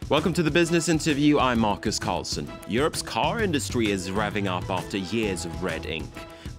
Welcome to the Business Interview. I'm Markus Karlsson. Europe's car industry is revving up after years of red ink.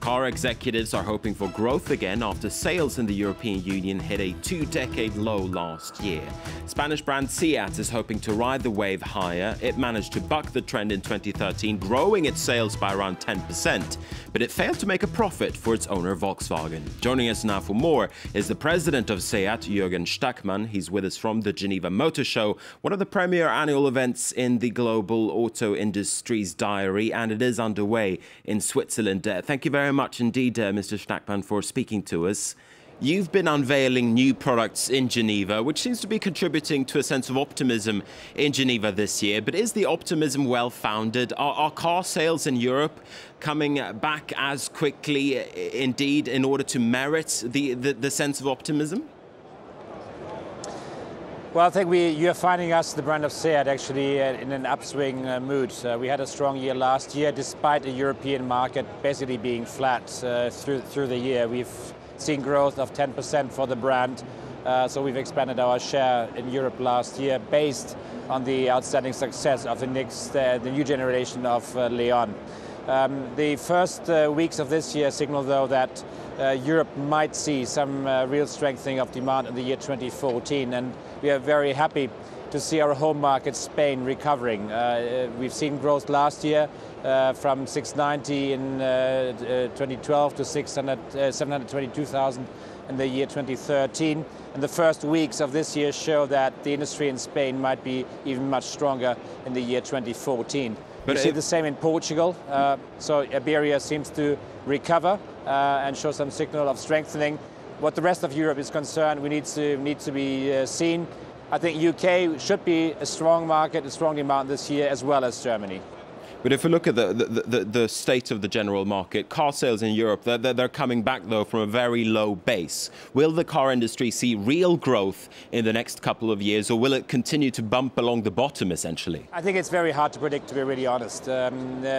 Car executives are hoping for growth again after sales in the European Union hit a two-decade low last year. Spanish brand Seat is hoping to ride the wave higher. It managed to buck the trend in 2013, growing its sales by around 10%, but it failed to make a profit for its owner Volkswagen. Joining us now for more is the president of Seat, Jürgen Stackmann. He's with us from the Geneva Motor Show, one of the premier annual events in the global auto industry's diary, and it is underway in Switzerland. Thank you very much indeed, Mr. Stackmann, for speaking to us. You've been unveiling new products in Geneva, which seems to be contributing to a sense of optimism in Geneva this year. But is the optimism well-founded? Are car sales in Europe coming back as quickly, indeed, in order to merit the sense of optimism? Well, I think you're finding us, the brand of Seat, actually in an upswing mood. We had a strong year last year, despite the European market basically being flat through the year. We've seen growth of 10% for the brand, so we've expanded our share in Europe last year based on the outstanding success of the new generation of Leon. The first weeks of this year signal, though, that Europe might see some real strengthening of demand in the year 2014, and we are very happy to see our home market, Spain, recovering. We've seen growth last year from 690 in 2012 to 722,000 in the year 2013. And the first weeks of this year show that the industry in Spain might be even much stronger in the year 2014. We see the same in Portugal. So Iberia seems to recover and show some signal of strengthening. What the rest of Europe is concerned, we need to be seen. I think UK should be a strong market, a strong demand this year, as well as Germany. But if we look at the state of the general market, car sales in Europe, they're coming back, though, from a very low base. Will the car industry see real growth in the next couple of years, or will it continue to bump along the bottom, essentially? I think it's very hard to predict, to be really honest. I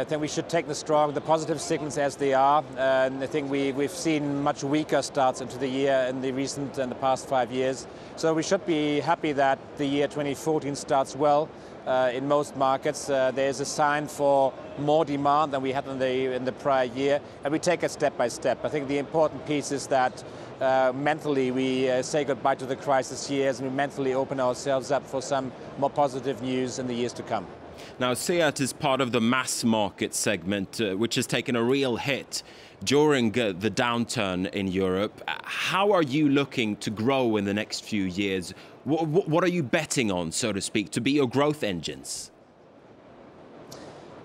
think we should take the positive signals as they are. And I think we've seen much weaker starts into the year in the past 5 years. So we should be happy that the year 2014 starts well. In most markets, there is a sign for more demand than we had in the prior year, and we take it step by step. I think the important piece is that mentally we say goodbye to the crisis years and we mentally open ourselves up for some more positive news in the years to come. Now, Seat is part of the mass market segment, which has taken a real hit during the downturn in Europe. How are you looking to grow in the next few years? What are you betting on, so to speak, to be your growth engines?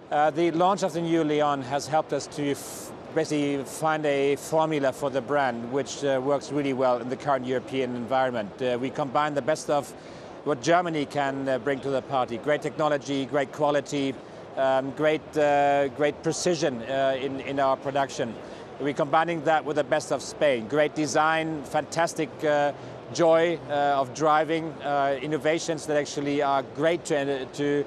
The launch of the new Leon has helped us to basically find a formula for the brand which works really well in the current European environment. We combine the best of what Germany can bring to the party: great technology, great quality, great precision in our production. We're combining that with the best of Spain: great design, fantastic joy of driving, innovations that actually are great to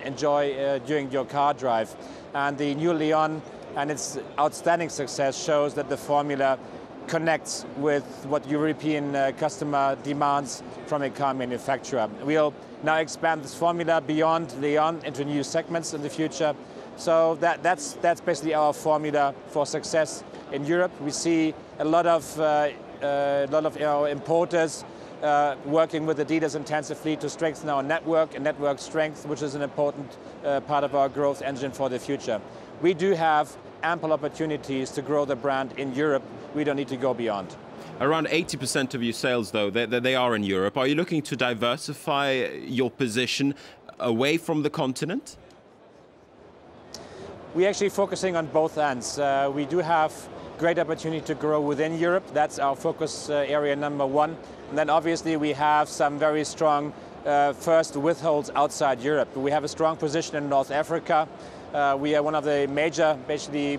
enjoy during your car drive. And the new Leon and its outstanding success shows that the formula connects with what European customer demands from a car manufacturer. We'll now expand this formula beyond Leon into new segments in the future. So that's basically our formula for success in Europe. We see a lot of our importers working with the dealers intensively to strengthen our network and network strength, which is an important part of our growth engine for the future. We do have ample opportunities to grow the brand in Europe. We don't need to go beyond. Around 80% of your sales, though, they are in Europe. Are you looking to diversify your position away from the continent? We're actually focusing on both ends. We do have great opportunity to grow within Europe. That's our focus area number one. And then obviously we have some very strong first withholds outside Europe. We have a strong position in North Africa. We are one of the major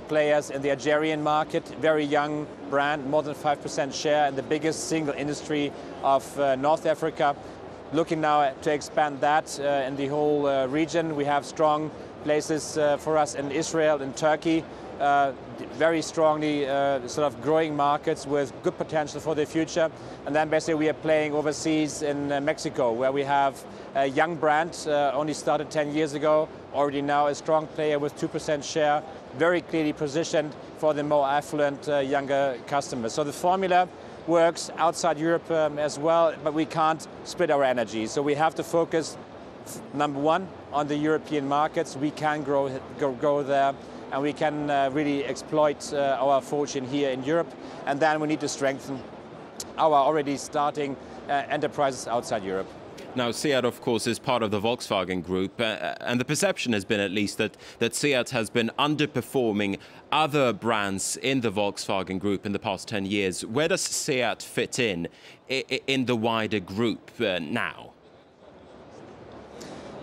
players in the Algerian market, very young brand, more than 5% share in the biggest single industry of North Africa. Looking now to expand that in the whole region. We have strong places for us in Israel and Turkey. very strongly sort of growing markets with good potential for the future. And then basically we are playing overseas in Mexico, where we have a young brand, only started 10 years ago, already now a strong player with 2% share, very clearly positioned for the more affluent younger customers. So the formula works outside Europe as well, but we can't split our energy. So we have to focus, number one, on the European markets. We can grow there, and we can really exploit our fortune here in Europe. And then we need to strengthen our already starting enterprises outside Europe. Now, SEAT, of course, is part of the Volkswagen Group, and the perception has been, at least, that SEAT has been underperforming other brands in the Volkswagen Group in the past 10 years. Where does SEAT fit in the wider group now?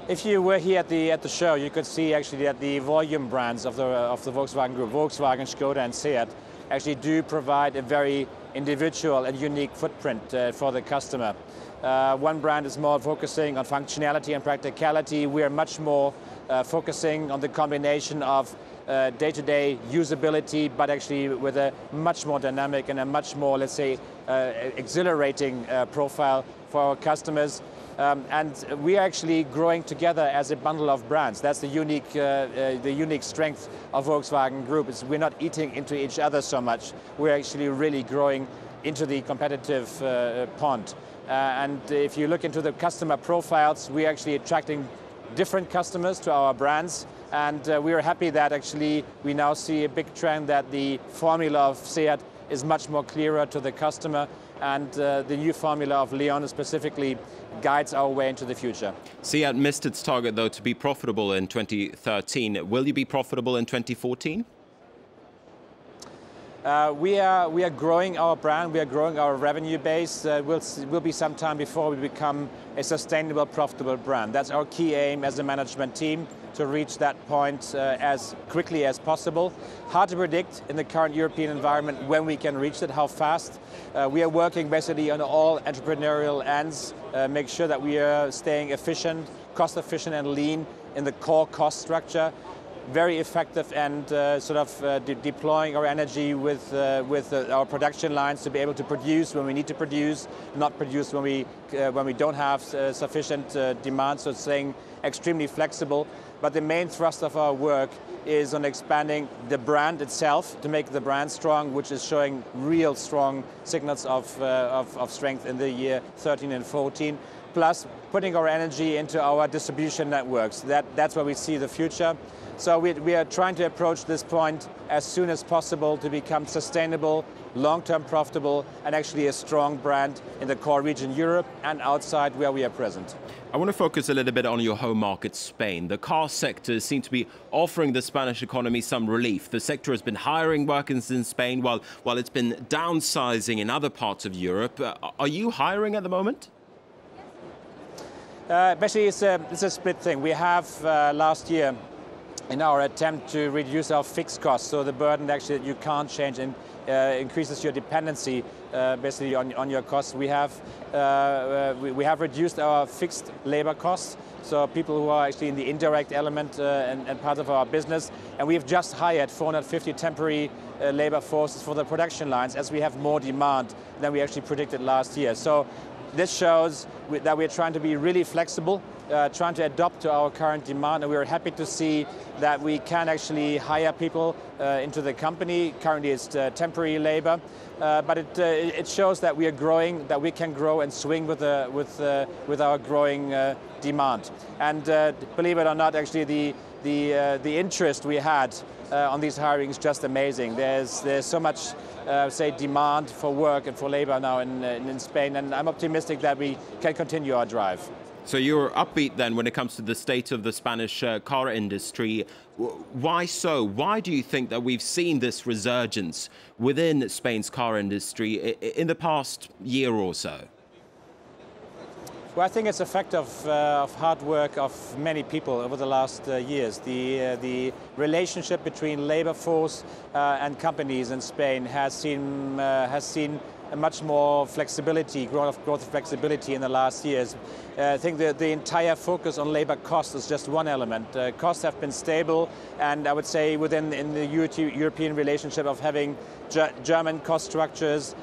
If you were here at the show, you could see actually that the volume brands of the Volkswagen Group, Volkswagen, Skoda, and SEAT, actually do provide a very individual and unique footprint for the customer. One brand is more focusing on functionality and practicality. We are much more focusing on the combination of day-to-day usability, but actually with a much more dynamic and a much more, let's say, exhilarating profile for our customers. And we are actually growing together as a bundle of brands. That's the unique strength of Volkswagen Group. We're not eating into each other so much. We're actually really growing into the competitive pond. And if you look into the customer profiles, we're actually attracting different customers to our brands. And we are happy that actually we now see a big trend that the formula of SEAT is much more clearer to the customer, and the new formula of Leon specifically guides our way into the future. SEAT missed its target, though, to be profitable in 2013. Will you be profitable in 2014? We are growing our brand, we are growing our revenue base. Will be some time before we become a sustainable, profitable brand. That's our key aim as a management team, to reach that point as quickly as possible. Hard to predict in the current European environment when we can reach it, how fast. We are working basically on all entrepreneurial ends, make sure that we are staying efficient, cost efficient and lean in the core cost structure. Very effective and deploying our energy with our production lines to be able to produce when we need to produce, not produce when we don't have sufficient demand. So staying extremely flexible. But the main thrust of our work is on expanding the brand itself to make the brand strong, which is showing real strong signals of strength in the year 13 and 14. Plus putting our energy into our distribution networks. That's where we see the future. So we are trying to approach this point as soon as possible to become sustainable, long-term profitable, and actually a strong brand in the core region Europe and outside where we are present. I want to focus a little bit on your home market, Spain. The car sector seems to be offering the Spanish economy some relief. The sector has been hiring workers in Spain while it's been downsizing in other parts of Europe. Are you hiring at the moment? Basically, it's a split thing. We have last year, in our attempt to reduce our fixed costs, so the burden actually that you can't change and increases your dependency basically on your costs. We have reduced our fixed labor costs, so people who are actually in the indirect element and part of our business, and we have just hired 450 temporary labor forces for the production lines, as we have more demand than we actually predicted last year. So this shows that we're trying to be really flexible, trying to adapt to our current demand, and we're happy to see that we can actually hire people into the company. Currently it's temporary labor, but it shows that we are growing, that we can grow and swing with our growing demand. And believe it or not, actually the interest we had on these hirings is just amazing. There's so much say demand for work and for labor now in Spain, and I'm optimistic that we can continue our drive. So you're upbeat then when it comes to the state of the Spanish car industry. Why so? Why do you think that we've seen this resurgence within Spain's car industry in the past year or so? Well, I think it's a fact of hard work of many people over the last years. The relationship between labor force and companies in Spain has seen much more flexibility, growth flexibility in the last years. I think the entire focus on labor costs is just one element. Costs have been stable, and I would say within the European relationship of having German cost structures,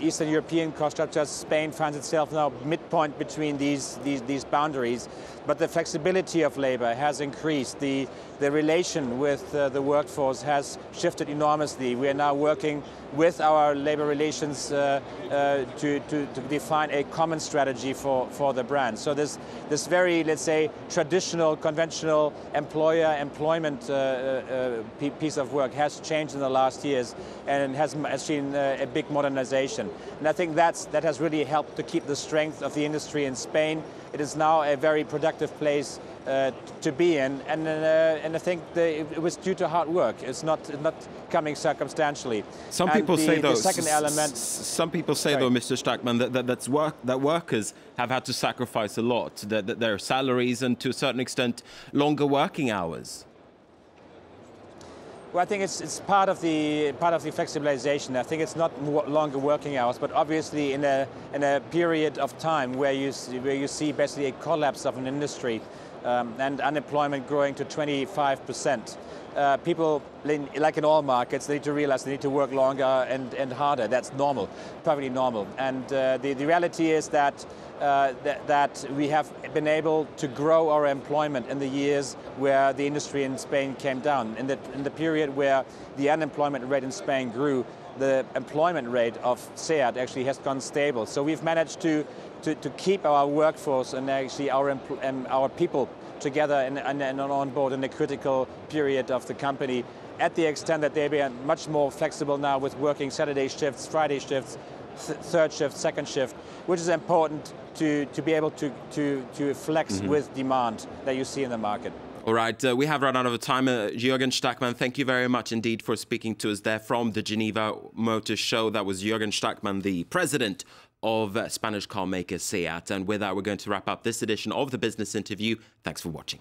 Eastern European cost structures, Spain finds itself now midpoint between these boundaries. But the flexibility of labor has increased. The relation with the workforce has shifted enormously. We are now working with our labor relations to define a common strategy for the brand. So this very, let's say, traditional, conventional employment piece of work has changed in the last years and has seen a big modernization. And I think that has really helped to keep the strength of the industry in Spain. It is now a very productive place to be in, and I think it was due to hard work. It's not coming circumstantially. Some people say though, Mr. Stackman, that workers have had to sacrifice a lot, that their salaries and to a certain extent longer working hours. Well, I think it's part of the flexibilization. I think it's not longer working hours, but obviously in a period of time where you see basically a collapse of an industry and unemployment growing to 25%. People, like in all markets, they need to realize they need to work longer and harder. That's normal, perfectly normal. And the reality is that we have been able to grow our employment in the years where the industry in Spain came down. In the period where the unemployment rate in Spain grew, the employment rate of SEAT actually has gone stable. So we've managed to keep our workforce and actually our people together and on board in a critical period of the company, at the extent that they are much more flexible now with working Saturday shifts, Friday shifts, third shift, second shift, which is important to be able to flex with demand that you see in the market. All right, we have run out of time. Jürgen Stackman, thank you very much indeed for speaking to us there from the Geneva Motor Show. That was Jürgen Stackman, the president of Spanish car maker SEAT. And with that, we're going to wrap up this edition of the Business Interview. Thanks for watching.